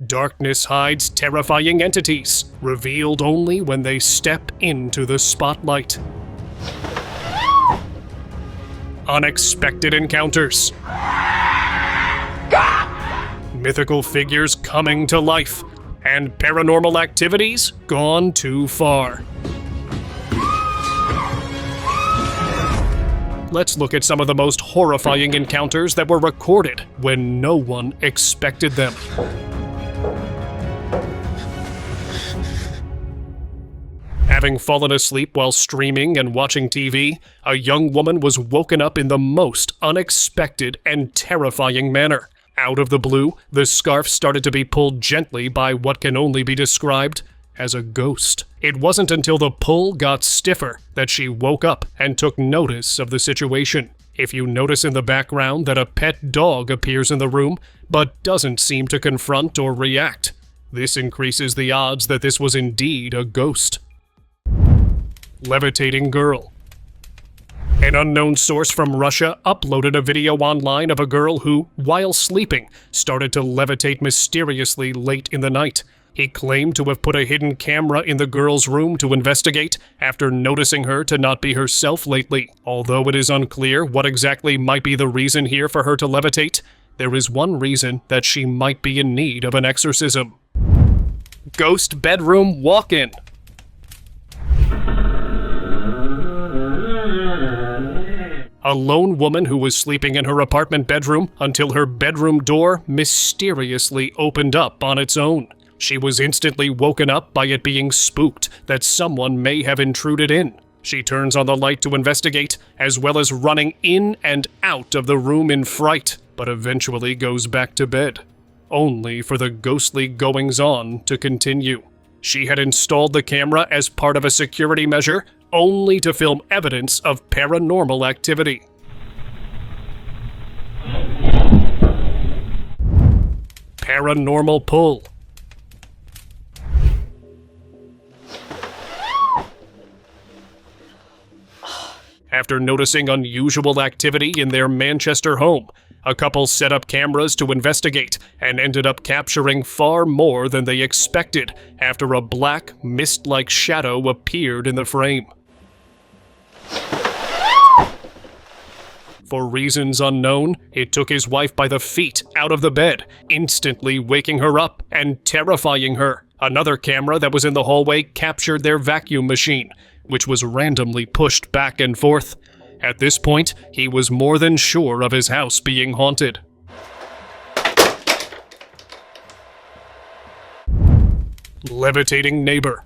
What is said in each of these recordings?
Darkness hides terrifying entities, revealed only when they step into the spotlight. Unexpected encounters. Mythical figures coming to life, and paranormal activities gone too far. Let's look at some of the most horrifying encounters that were recorded when no one expected them. Having fallen asleep while streaming and watching TV, a young woman was woken up in the most unexpected and terrifying manner. Out of the blue, the scarf started to be pulled gently by what can only be described as a ghost. It wasn't until the pull got stiffer that she woke up and took notice of the situation. If you notice in the background that a pet dog appears in the room but doesn't seem to confront or react, this increases the odds that this was indeed a ghost. Levitating girl. An unknown source from Russia uploaded a video online of a girl who, while sleeping, started to levitate mysteriously late in the night. He claimed to have put a hidden camera in the girl's room to investigate after noticing her to not be herself lately. Although it is unclear what exactly might be the reason here for her to levitate, there is one reason that she might be in need of an exorcism. Ghost bedroom walk-in. A lone woman who was sleeping in her apartment bedroom until her bedroom door mysteriously opened up on its own. She was instantly woken up by it being spooked that someone may have intruded in. She turns on the light to investigate, as well as running in and out of the room in fright, but eventually goes back to bed, only for the ghostly goings-on to continue. She had installed the camera as part of a security measure, only to film evidence of paranormal activity. Paranormal pull. After noticing unusual activity in their Manchester home, a couple set up cameras to investigate and ended up capturing far more than they expected after a black, mist-like shadow appeared in the frame. For reasons unknown, it took his wife by the feet out of the bed, instantly waking her up and terrifying her. Another camera that was in the hallway captured their vacuum machine, which was randomly pushed back and forth. At this point, he was more than sure of his house being haunted. Levitating neighbor.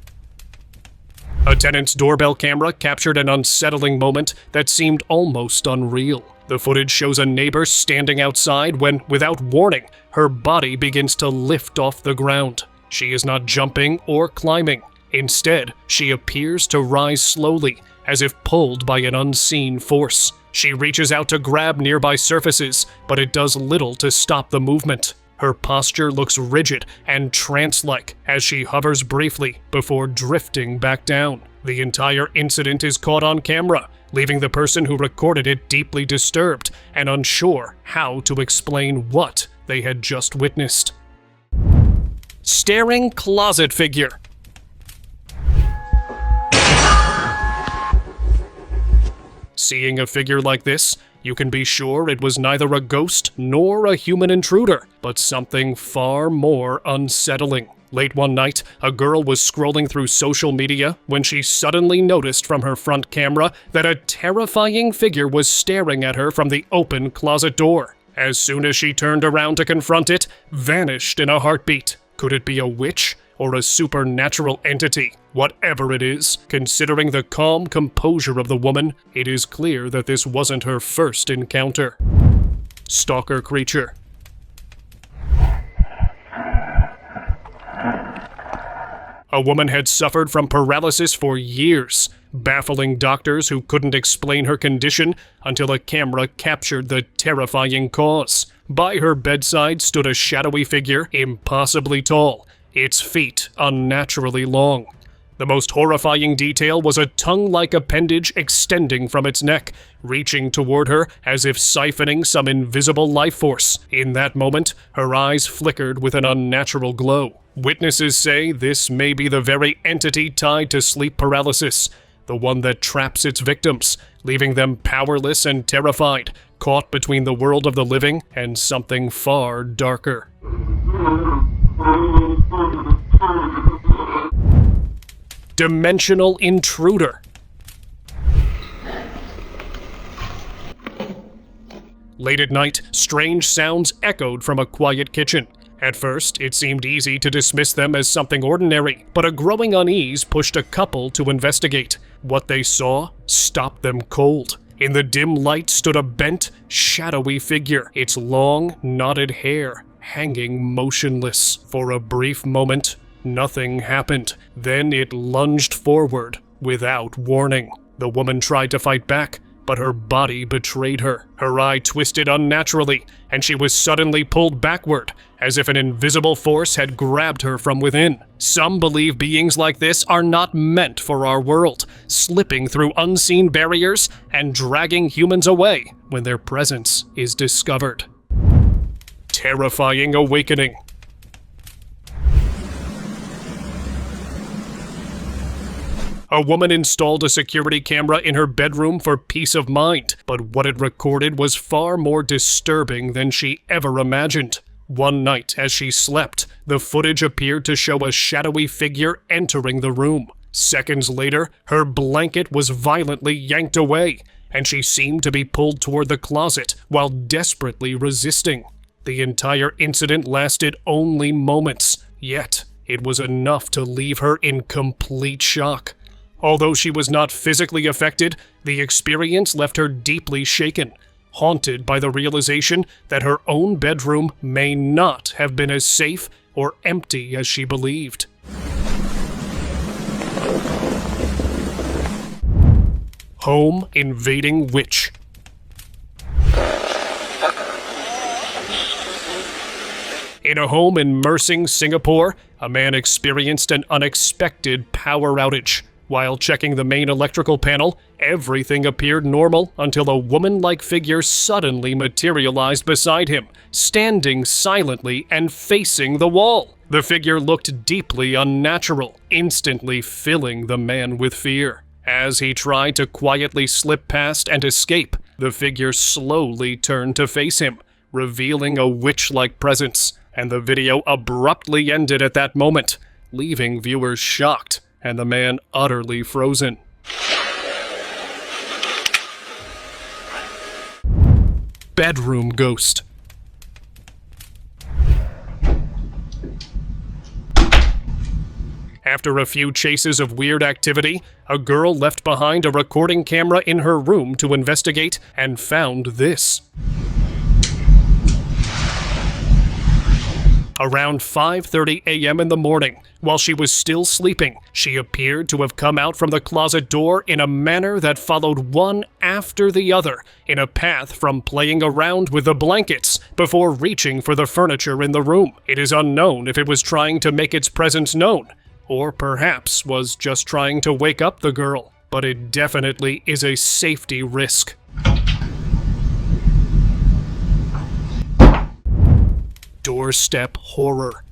A tenant's doorbell camera captured an unsettling moment that seemed almost unreal. The footage shows a neighbor standing outside when, without warning, her body begins to lift off the ground. She is not jumping or climbing. Instead, she appears to rise slowly, as if pulled by an unseen force. She reaches out to grab nearby surfaces, but it does little to stop the movement. Her posture looks rigid and trance-like as she hovers briefly before drifting back down. The entire incident is caught on camera, leaving the person who recorded it deeply disturbed and unsure how to explain what they had just witnessed. Staring closet figure. Seeing a figure like this, you can be sure it was neither a ghost nor a human intruder, but something far more unsettling. Late one night, a girl was scrolling through social media when she suddenly noticed from her front camera that a terrifying figure was staring at her from the open closet door. As soon as she turned around to confront it, vanished in a heartbeat. Could it be a witch or a supernatural entity? Whatever it is, considering the calm composure of the woman, it is clear that this wasn't her first encounter. Stalker creature. A woman had suffered from paralysis for years, baffling doctors who couldn't explain her condition until a camera captured the terrifying cause. By her bedside stood a shadowy figure, impossibly tall, its feet unnaturally long. The most horrifying detail was a tongue-like appendage extending from its neck, reaching toward her as if siphoning some invisible life force. In that moment, her eyes flickered with an unnatural glow. Witnesses say this may be the very entity tied to sleep paralysis, the one that traps its victims, leaving them powerless and terrified, caught between the world of the living and something far darker. Dimensional intruder. Late at night, strange sounds echoed from a quiet kitchen. At first, it seemed easy to dismiss them as something ordinary, but a growing unease pushed a couple to investigate. What they saw stopped them cold. In the dim light stood a bent, shadowy figure, its long, knotted hair hanging motionless. For a brief moment, nothing happened. Then it lunged forward without warning. The woman tried to fight back, but her body betrayed her. Her eye twisted unnaturally, and she was suddenly pulled backward, as if an invisible force had grabbed her from within. Some believe beings like this are not meant for our world, slipping through unseen barriers and dragging humans away when their presence is discovered. Terrifying awakening. A woman installed a security camera in her bedroom for peace of mind, but what it recorded was far more disturbing than she ever imagined. One night, as she slept, the footage appeared to show a shadowy figure entering the room. Seconds later, her blanket was violently yanked away, and she seemed to be pulled toward the closet while desperately resisting. The entire incident lasted only moments, yet it was enough to leave her in complete shock. Although she was not physically affected, the experience left her deeply shaken, haunted by the realization that her own bedroom may not have been as safe or empty as she believed. Home invading witch. In a home in Mersing, Singapore, a man experienced an unexpected power outage. While checking the main electrical panel, everything appeared normal until a woman-like figure suddenly materialized beside him, standing silently and facing the wall. The figure looked deeply unnatural, instantly filling the man with fear. As he tried to quietly slip past and escape, the figure slowly turned to face him, revealing a witch-like presence, and the video abruptly ended at that moment, leaving viewers shocked and the man utterly frozen. Bedroom ghost. After a few chases of weird activity, a girl left behind a recording camera in her room to investigate and found this. Around 5:30 a.m. in the morning, while she was still sleeping, she appeared to have come out from the closet door in a manner that followed one after the other, in a path from playing around with the blankets before reaching for the furniture in the room. It is unknown if it was trying to make its presence known, or perhaps was just trying to wake up the girl, but it definitely is a safety risk. Doorstep horror.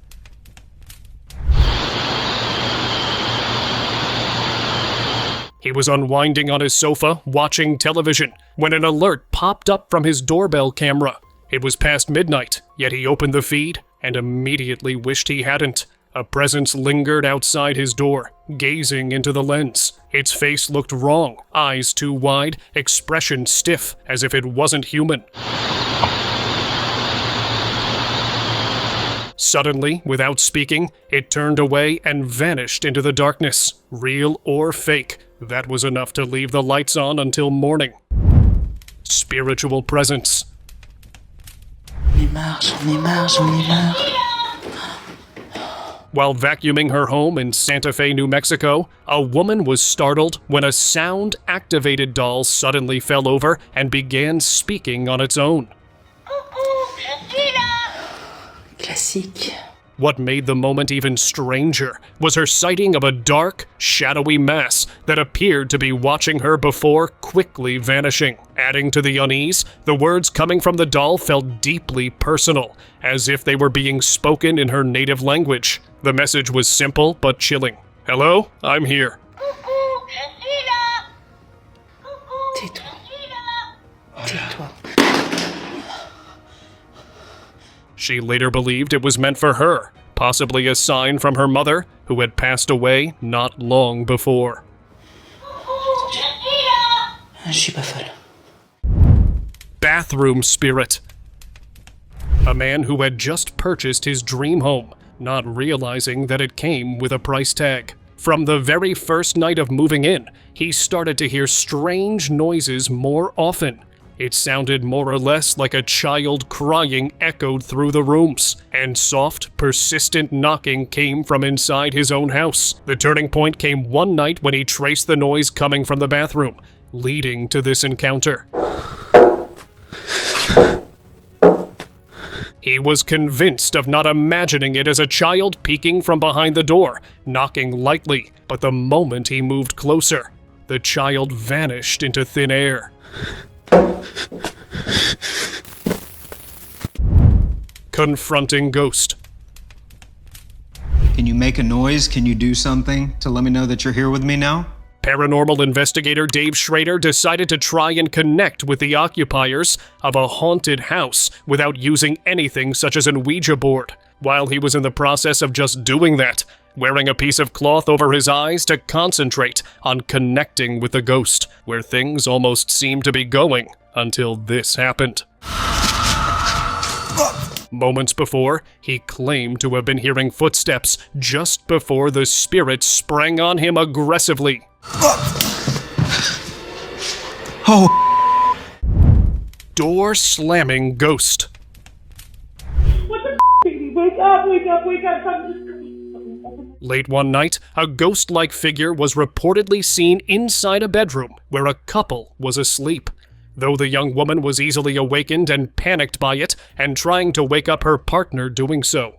He was unwinding on his sofa, watching television, when an alert popped up from his doorbell camera. It was past midnight, yet he opened the feed and immediately wished he hadn't. A presence lingered outside his door, gazing into the lens. Its face looked wrong, eyes too wide, expression stiff, as if it wasn't human. Suddenly, without speaking, it turned away and vanished into the darkness. Real or fake, that was enough to leave the lights on until morning. Spiritual presence. While vacuuming her home in Santa Fe, New Mexico, a woman was startled when a sound-activated doll suddenly fell over and began speaking on its own. Classique. What made the moment even stranger was her sighting of a dark, shadowy mass that appeared to be watching her before quickly vanishing. Adding to the unease, the words coming from the doll felt deeply personal, as if they were being spoken in her native language. The message was simple but chilling. "Hello, I'm here." Tais-toi. Tais-toi. She later believed it was meant for her, possibly a sign from her mother, who had passed away not long before. Je suis pas folle. Bathroom spirit. A man who had just purchased his dream home, not realizing that it came with a price tag. From the very first night of moving in, he started to hear strange noises more often. It sounded more or less like a child crying echoed through the rooms, and soft, persistent knocking came from inside his own house. The turning point came one night when he traced the noise coming from the bathroom, leading to this encounter. He was convinced of not imagining it as a child peeking from behind the door, knocking lightly, but the moment he moved closer, the child vanished into thin air. Confronting ghost. Can you make a noise? Can you do something to let me know that you're here with me now? Paranormal investigator Dave Schrader decided to try and connect with the occupiers of a haunted house without using anything such as an Ouija board. While he was in the process of just doing that, wearing a piece of cloth over his eyes to concentrate on connecting with the ghost, where things almost seemed to be going until this happened. Moments before, he claimed to have been hearing footsteps just before the spirit sprang on him aggressively. Oh! Door slamming ghost. What the baby? Wake up, wake up, wake up. Late one night, a ghost-like figure was reportedly seen inside a bedroom where a couple was asleep. Though the young woman was easily awakened and panicked by it and trying to wake up her partner doing so.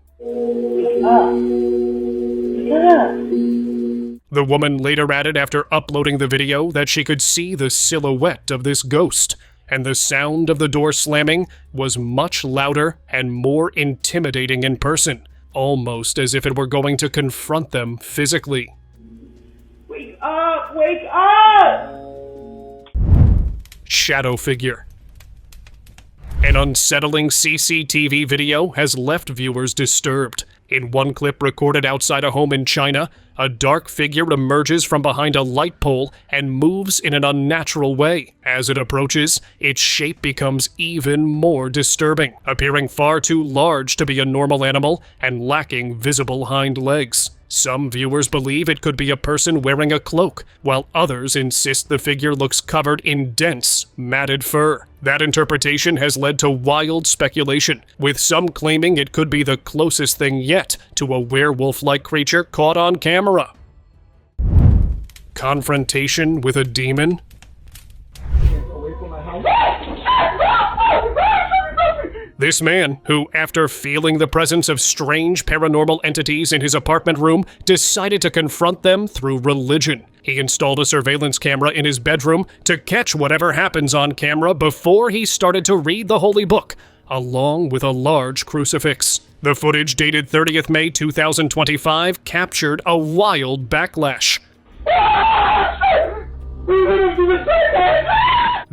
The woman later added after uploading the video that she could see the silhouette of this ghost, and the sound of the door slamming was much louder and more intimidating in person, almost as if it were going to confront them physically. Wake up, wake up! Shadow figure. An unsettling CCTV video has left viewers disturbed. In one clip recorded outside a home in China, a dark figure emerges from behind a light pole and moves in an unnatural way. As it approaches, its shape becomes even more disturbing, appearing far too large to be a normal animal and lacking visible hind legs. Some viewers believe it could be a person wearing a cloak, while others insist the figure looks covered in dense, matted fur. That interpretation has led to wild speculation, with some claiming it could be the closest thing yet to a werewolf-like creature caught on camera. Confrontation with a demon? This man, who, after feeling the presence of strange paranormal entities in his apartment room, decided to confront them through religion. He installed a surveillance camera in his bedroom to catch whatever happens on camera before he started to read the holy book, along with a large crucifix. The footage, dated 30th May 2025, captured a wild backlash.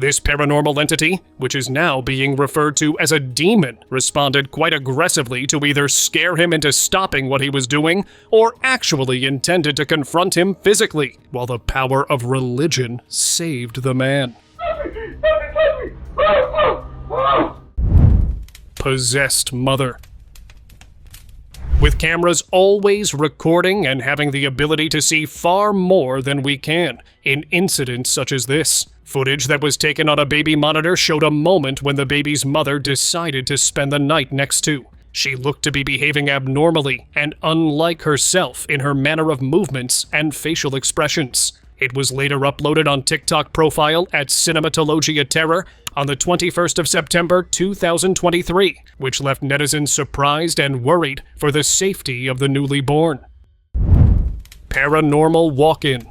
This paranormal entity, which is now being referred to as a demon, responded quite aggressively to either scare him into stopping what he was doing or actually intended to confront him physically, while the power of religion saved the man. Possessed mother. With cameras always recording and having the ability to see far more than we can in incidents such as this, footage that was taken on a baby monitor showed a moment when the baby's mother decided to spend the night next to. She looked to be behaving abnormally and unlike herself in her manner of movements and facial expressions. It was later uploaded on TikTok profile at Cinematologia Terror on the 21st of September 2023, which left netizens surprised and worried for the safety of the newly born. Paranormal walk-in.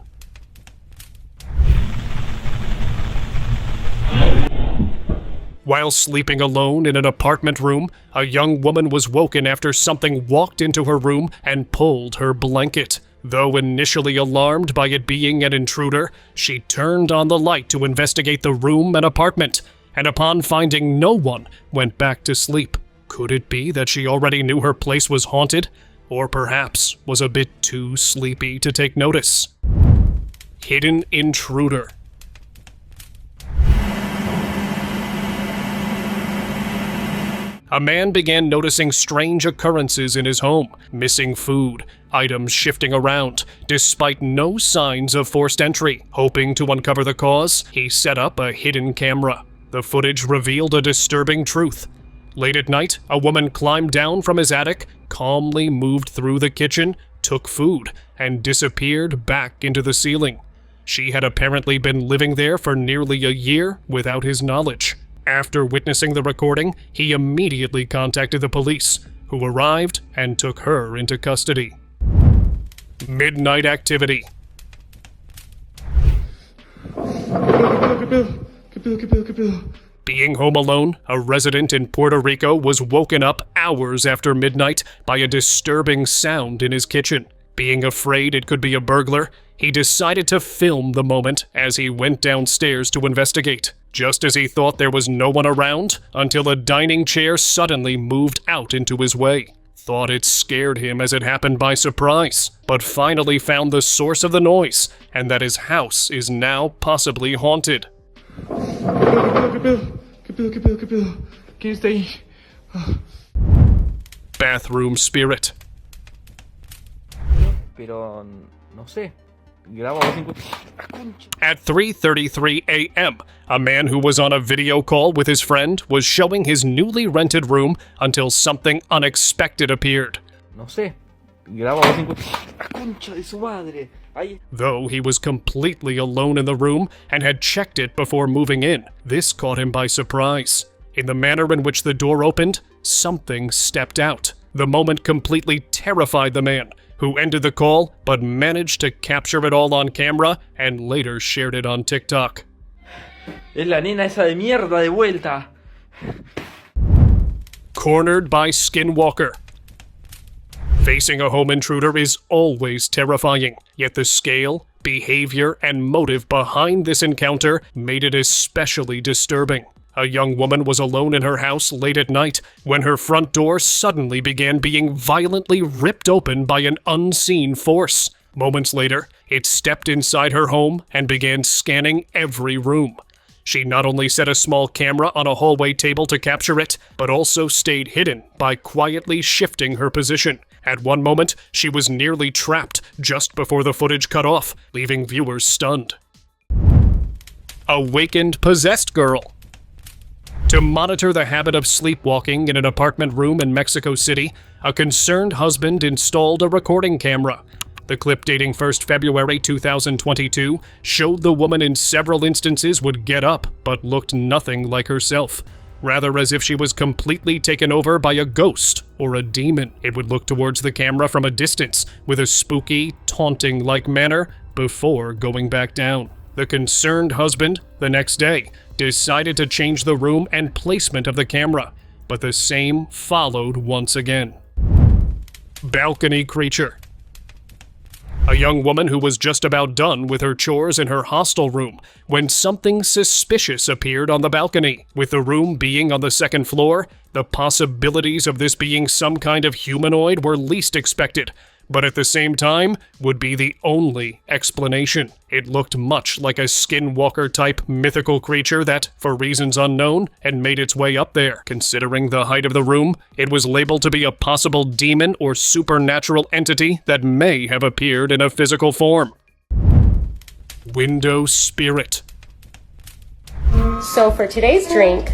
While sleeping alone in an apartment room, a young woman was woken after something walked into her room and pulled her blanket. Though initially alarmed by it being an intruder, she turned on the light to investigate the room and apartment, and upon finding no one, went back to sleep. Could it be that she already knew her place was haunted, or perhaps was a bit too sleepy to take notice? Hidden intruder. A man began noticing strange occurrences in his home, missing food, items shifting around, despite no signs of forced entry. Hoping to uncover the cause, he set up a hidden camera. The footage revealed a disturbing truth. Late at night, a woman climbed down from his attic, calmly moved through the kitchen, took food, and disappeared back into the ceiling. She had apparently been living there for nearly a year without his knowledge. After witnessing the recording, he immediately contacted the police, who arrived and took her into custody. Midnight activity. Being home alone, a resident in Puerto Rico was woken up hours after midnight by a disturbing sound in his kitchen. Being afraid it could be a burglar, he decided to film the moment as he went downstairs to investigate. Just as he thought there was no one around, until a dining chair suddenly moved out into his way. Thought it scared him as it happened by surprise, but finally found the source of the noise, and that his house is now possibly haunted. Bathroom spirit. Pero no sé. At 3:33 a.m., a man who was on a video call with his friend was showing his newly rented room until something unexpected appeared. No sé. Concha de su madre. Though he was completely alone in the room and had checked it before moving in, this caught him by surprise. In the manner in which the door opened, something stepped out. The moment completely terrified the man, who ended the call but managed to capture it all on camera and later shared it on TikTok. Es la nena esa de mierda de vuelta. Cornered by Skinwalker. Facing a home intruder is always terrifying, yet the scale, behavior, and motive behind this encounter made it especially disturbing. A young woman was alone in her house late at night when her front door suddenly began being violently ripped open by an unseen force. Moments later, it stepped inside her home and began scanning every room. She not only set a small camera on a hallway table to capture it, but also stayed hidden by quietly shifting her position. At one moment, she was nearly trapped just before the footage cut off, leaving viewers stunned. Awakened possessed girl. To monitor the habit of sleepwalking in an apartment room in Mexico City, a concerned husband installed a recording camera. The clip dating 1st February 2022 showed the woman in several instances would get up but looked nothing like herself. Rather as if she was completely taken over by a ghost or a demon. It would look towards the camera from a distance with a spooky, taunting-like manner before going back down. The concerned husband, the next day, decided to change the room and placement of the camera, but the same followed once again. Balcony creature. A young woman who was just about done with her chores in her hostel room when something suspicious appeared on the balcony. With the room being on the second floor, the possibilities of this being some kind of humanoid were least expected, but at the same time would be the only explanation. It looked much like a skinwalker-type mythical creature that, for reasons unknown, had made its way up there. Considering the height of the room, it was labeled to be a possible demon or supernatural entity that may have appeared in a physical form. Window spirit. So for today's drink...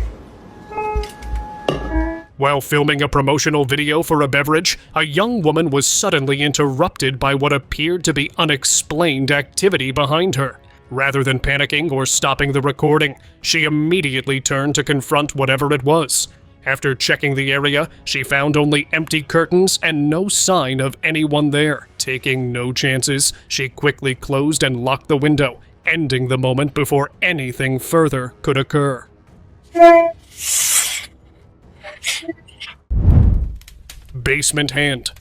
While filming a promotional video for a beverage, a young woman was suddenly interrupted by what appeared to be unexplained activity behind her. Rather than panicking or stopping the recording, she immediately turned to confront whatever it was. After checking the area, she found only empty curtains and no sign of anyone there. Taking no chances, she quickly closed and locked the window, ending the moment before anything further could occur. Basement hand.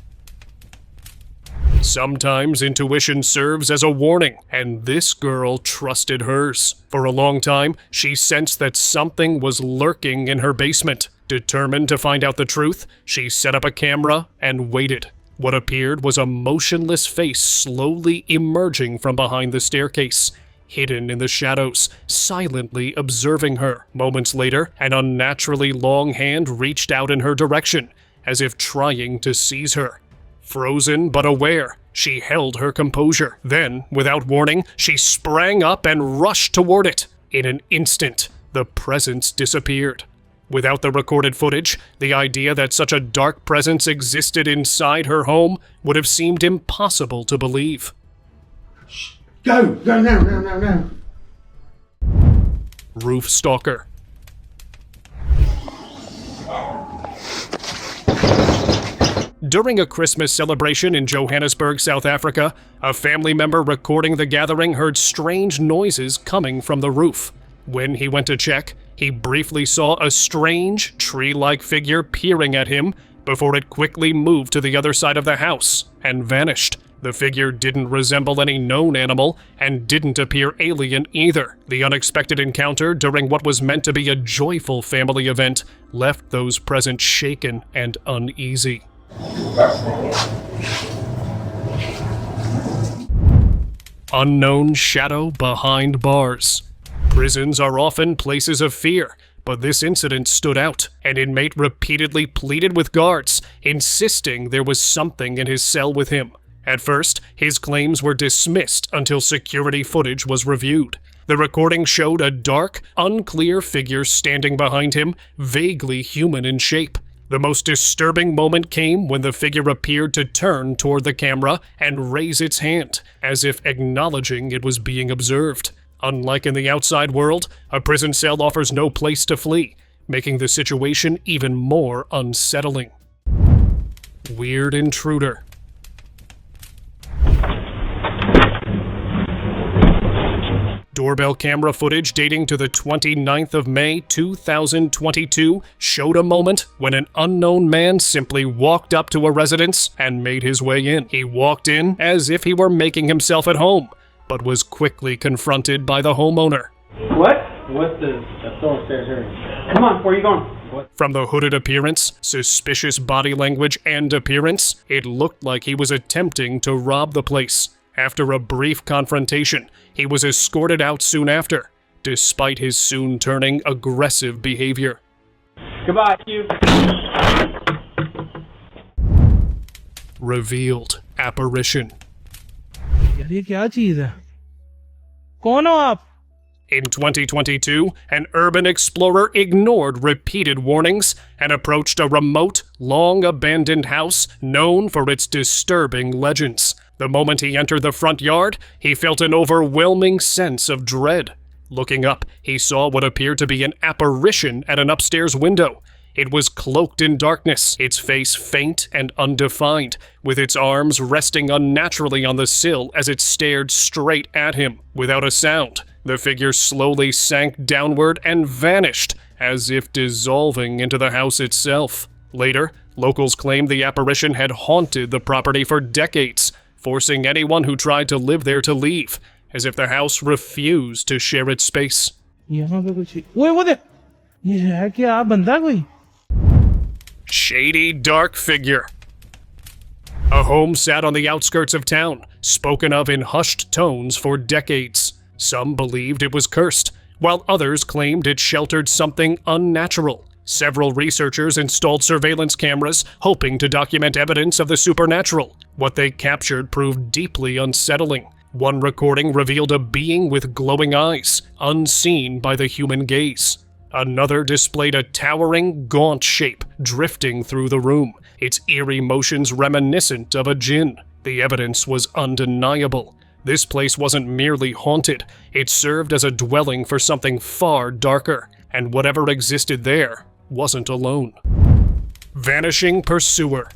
Sometimes intuition serves as a warning, and this girl trusted hers. For a long time, she sensed that something was lurking in her basement. Determined to find out the truth, she set up a camera and waited. What appeared was a motionless face slowly emerging from behind the staircase, hidden in the shadows, silently observing her. Moments later, an unnaturally long hand reached out in her direction, as if trying to seize her. Frozen but aware, she held her composure. Then, without warning, she sprang up and rushed toward it. In an instant, the presence disappeared. Without the recorded footage, the idea that such a dark presence existed inside her home would have seemed impossible to believe. Go now. Roof stalker. During a Christmas celebration in Johannesburg, South Africa, a family member recording the gathering heard strange noises coming from the roof. When he went to check, he briefly saw a strange, tree-like figure peering at him before it quickly moved to the other side of the house and vanished. The figure didn't resemble any known animal and didn't appear alien either. The unexpected encounter during what was meant to be a joyful family event left those present shaken and uneasy. Unknown shadow behind bars. Prisons are often places of fear, but this incident stood out. An inmate repeatedly pleaded with guards, insisting there was something in his cell with him. At first, his claims were dismissed until security footage was reviewed. The recording showed a dark, unclear figure standing behind him, vaguely human in shape. The most disturbing moment came when the figure appeared to turn toward the camera and raise its hand, as if acknowledging it was being observed. Unlike in the outside world, a prison cell offers no place to flee, making the situation even more unsettling. Weird intruder. Doorbell camera footage dating to the 29th of May 2022 showed a moment when an unknown man simply walked up to a residence and made his way in. He walked in as if he were making himself at home, but was quickly confronted by the homeowner. What's the store upstairs here? Come on, where are you going? What? From the hooded appearance, suspicious body language, and appearance, it looked like he was attempting to rob the place. After a brief confrontation, he was escorted out soon after, despite his soon turning aggressive behavior. Goodbye, you. Revealed apparition. यार ये क्या चीज है? कौन हो आप? In 2022, an urban explorer ignored repeated warnings and approached a remote, long-abandoned house known for its disturbing legends. The moment he entered the front yard, he felt an overwhelming sense of dread. Looking up, he saw what appeared to be an apparition at an upstairs window. It was cloaked in darkness, its face faint and undefined, with its arms resting unnaturally on the sill as it stared straight at him. Without a sound, the figure slowly sank downward and vanished, as if dissolving into the house itself. Later, locals claimed the apparition had haunted the property for decades, forcing anyone who tried to live there to leave, as if the house refused to share its space. यहाँ पे कुछ वो देख ये है क्या बंदा कोई? Shady dark figure. A home sat on the outskirts of town, spoken of in hushed tones for decades. Some believed it was cursed, while others claimed it sheltered something unnatural. Several researchers installed surveillance cameras, hoping to document evidence of the supernatural. What they captured proved deeply unsettling. One recording revealed a being with glowing eyes, unseen by the human gaze. Another displayed a towering, gaunt shape drifting through the room, its eerie motions reminiscent of a djinn. The evidence was undeniable. This place wasn't merely haunted, it served as a dwelling for something far darker, and whatever existed there wasn't alone. Vanishing Pursuer.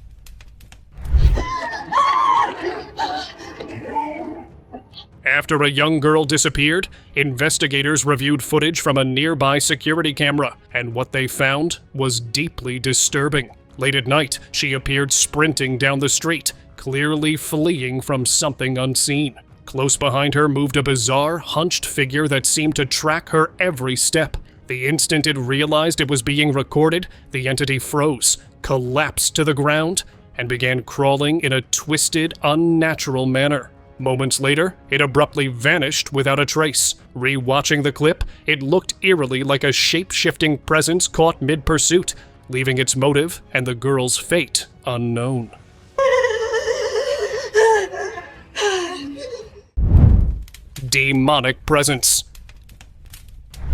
After a young girl disappeared, investigators reviewed footage from a nearby security camera, and what they found was deeply disturbing. Late at night, she appeared sprinting down the street, clearly fleeing from something unseen. Close behind her moved a bizarre, hunched figure that seemed to track her every step. The instant it realized it was being recorded, the entity froze, collapsed to the ground, and began crawling in a twisted, unnatural manner. Moments later, it abruptly vanished without a trace. Re-watching the clip, it looked eerily like a shape-shifting presence caught mid-pursuit, leaving its motive and the girl's fate unknown. Demonic presence.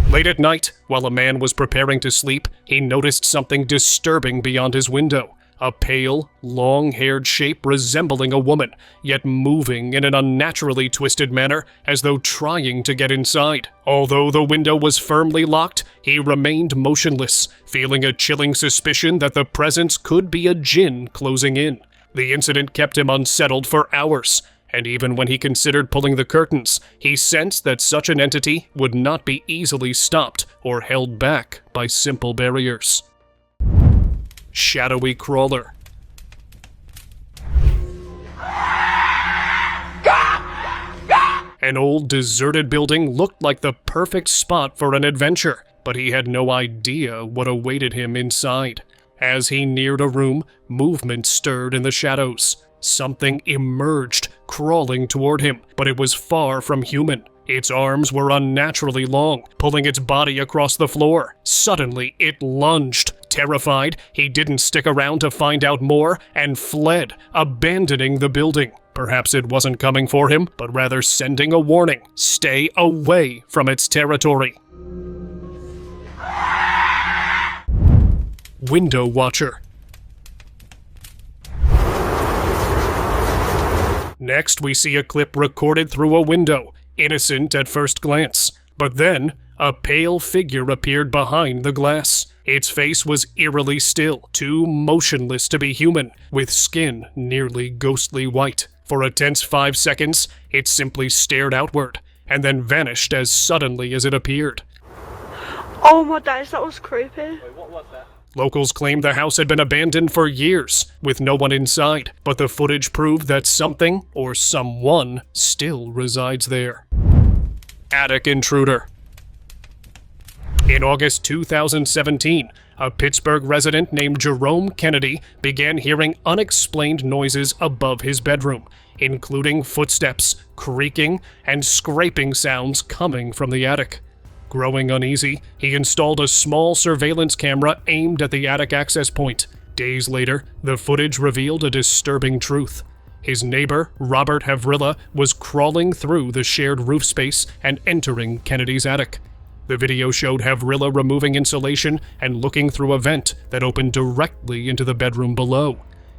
Late at night, while a man was preparing to sleep, he noticed something disturbing beyond his window. A pale, long-haired shape resembling a woman, yet moving in an unnaturally twisted manner as though trying to get inside. Although the window was firmly locked, he remained motionless, feeling a chilling suspicion that the presence could be a djinn closing in. The incident kept him unsettled for hours, and even when he considered pulling the curtains, he sensed that such an entity would not be easily stopped or held back by simple barriers. Shadowy Crawler. An old deserted building looked like the perfect spot for an adventure, but he had no idea what awaited him inside. As he neared a room, movement stirred in the shadows. Something emerged, crawling toward him, but it was far from human. Its arms were unnaturally long, pulling its body across the floor. Suddenly, it lunged. Terrified, he didn't stick around to find out more and fled, abandoning the building. Perhaps it wasn't coming for him, but rather sending a warning. Stay away from its territory. Window Watcher. Next, we see a clip recorded through a window, innocent at first glance. But then, a pale figure appeared behind the glass. Its face was eerily still, too motionless to be human, with skin nearly ghostly white. For a tense 5 seconds, it simply stared outward, and then vanished as suddenly as it appeared. Oh my days, that was creepy. Locals claimed the house had been abandoned for years, with no one inside, but the footage proved that something, or someone, still resides there. Attic Intruder. In August 2017, a Pittsburgh resident named Jerome Kennedy began hearing unexplained noises above his bedroom, including footsteps, creaking, and scraping sounds coming from the attic. Growing uneasy, he installed a small surveillance camera aimed at the attic access point. Days later, the footage revealed a disturbing truth. His neighbor, Robert Havrilla, was crawling through the shared roof space and entering Kennedy's attic. The video showed Havrilla removing insulation and looking through a vent that opened directly into the bedroom below.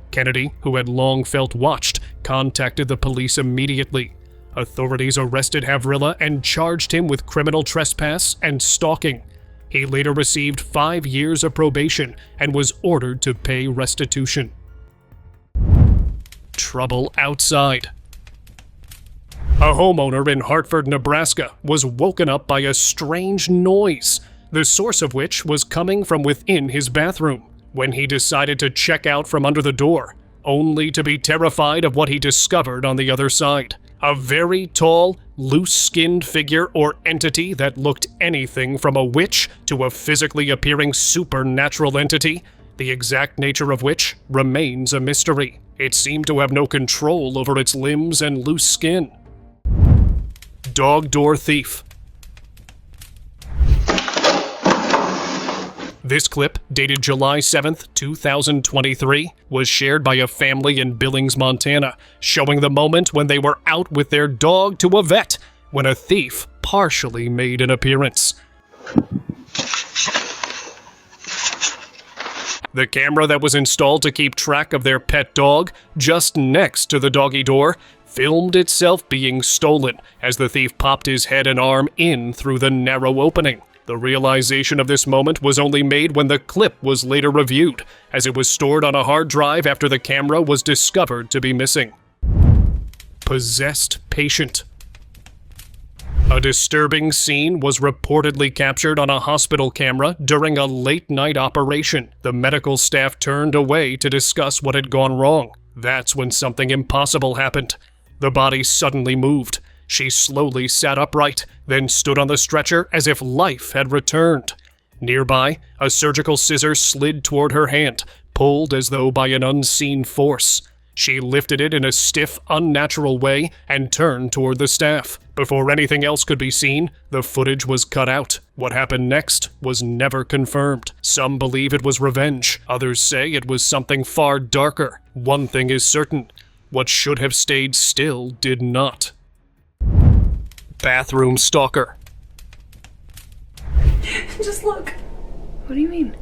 Kennedy, who had long felt watched, contacted the police immediately. Authorities arrested Havrilla and charged him with criminal trespass and stalking. He later received 5 years of probation and was ordered to pay restitution. Trouble outside. A homeowner in Hartford, Nebraska, was woken up by a strange noise, the source of which was coming from within his bathroom. When he decided to check out from under the door, only to be terrified of what he discovered on the other side. A very tall, loose-skinned figure or entity that looked anything from a witch to a physically appearing supernatural entity, the exact nature of which remains a mystery. It seemed to have no control over its limbs and loose skin. Dog Door Thief. This clip, dated July 7th, 2023, was shared by a family in Billings, Montana, showing the moment when they were out with their dog to a vet when a thief partially made an appearance. The camera that was installed to keep track of their pet dog, just next to the doggy door, filmed itself being stolen as the thief popped his head and arm in through the narrow opening. The realization of this moment was only made when the clip was later reviewed, as it was stored on a hard drive after the camera was discovered to be missing. Possessed patient. A disturbing scene was reportedly captured on a hospital camera during a late-night operation. The medical staff turned away to discuss what had gone wrong. That's when something impossible happened. The body suddenly moved. She slowly sat upright, then stood on the stretcher as if life had returned. Nearby, a surgical scissor slid toward her hand, pulled as though by an unseen force. She lifted it in a stiff, unnatural way and turned toward the staff. Before anything else could be seen, the footage was cut out. What happened next was never confirmed. Some believe it was revenge. Others say it was something far darker. One thing is certain. What should have stayed still did not. Bathroom stalker. Just look. What do you mean?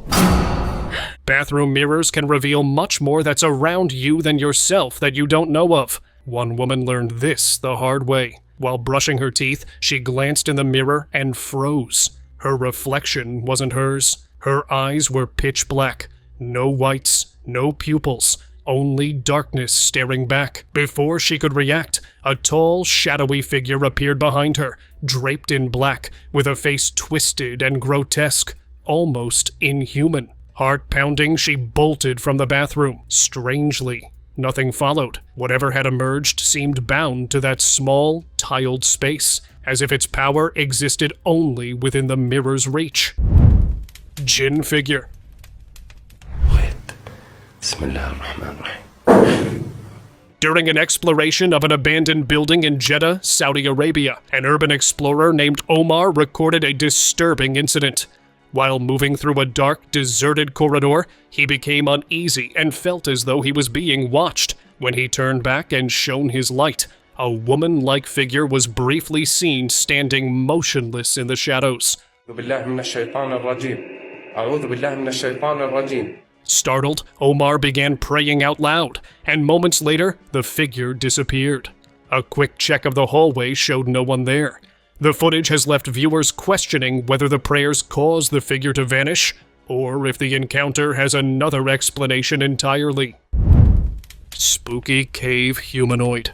Bathroom mirrors can reveal much more that's around you than yourself that you don't know of. One woman learned this the hard way. While brushing her teeth, she glanced in the mirror and froze. Her reflection wasn't hers. Her eyes were pitch black. No whites, no pupils, only darkness staring back. Before she could react, a tall, shadowy figure appeared behind her, draped in black, with a face twisted and grotesque, almost inhuman. Heart pounding, she bolted from the bathroom. Strangely, nothing followed. Whatever had emerged seemed bound to that small, tiled space, as if its power existed only within the mirror's reach. Jinn figure. During an exploration of an abandoned building in Jeddah, Saudi Arabia, an urban explorer named Omar recorded a disturbing incident. While moving through a dark, deserted corridor, he became uneasy and felt as though he was being watched. When he turned back and shone his light, a woman-like figure was briefly seen standing motionless in the shadows. Startled, Omar began praying out loud, and moments later, the figure disappeared. A quick check of the hallway showed no one there. The footage has left viewers questioning whether the prayers caused the figure to vanish, or if the encounter has another explanation entirely. Spooky cave humanoid.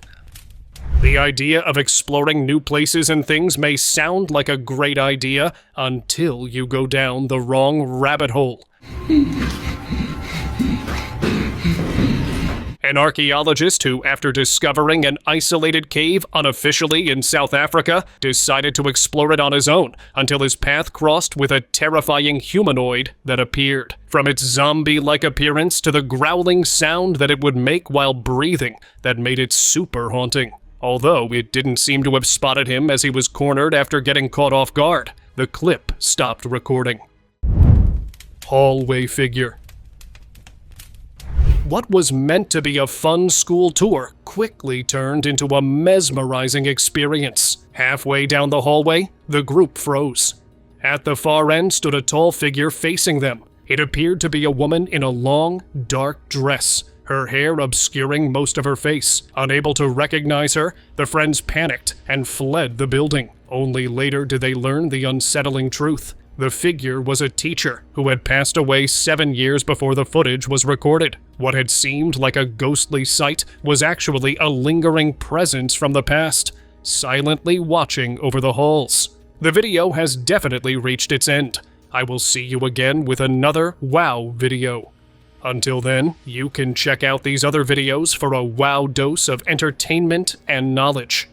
The idea of exploring new places and things may sound like a great idea until you go down the wrong rabbit hole. An archaeologist who, after discovering an isolated cave unofficially in South Africa, decided to explore it on his own until his path crossed with a terrifying humanoid that appeared. From its zombie-like appearance to the growling sound that it would make while breathing that made it super haunting. Although it didn't seem to have spotted him as he was cornered after getting caught off guard, the clip stopped recording. Hallway figure. What was meant to be a fun school tour quickly turned into a mesmerizing experience. Halfway down the hallway, the group froze. At the far end stood a tall figure facing them. It appeared to be a woman in a long, dark dress, her hair obscuring most of her face. Unable to recognize her, the friends panicked and fled the building. Only later did they learn the unsettling truth. The figure was a teacher who had passed away 7 years before the footage was recorded. What had seemed like a ghostly sight was actually a lingering presence from the past, silently watching over the halls. The video has definitely reached its end. I will see you again with another wow video. Until then, you can check out these other videos for a wow dose of entertainment and knowledge.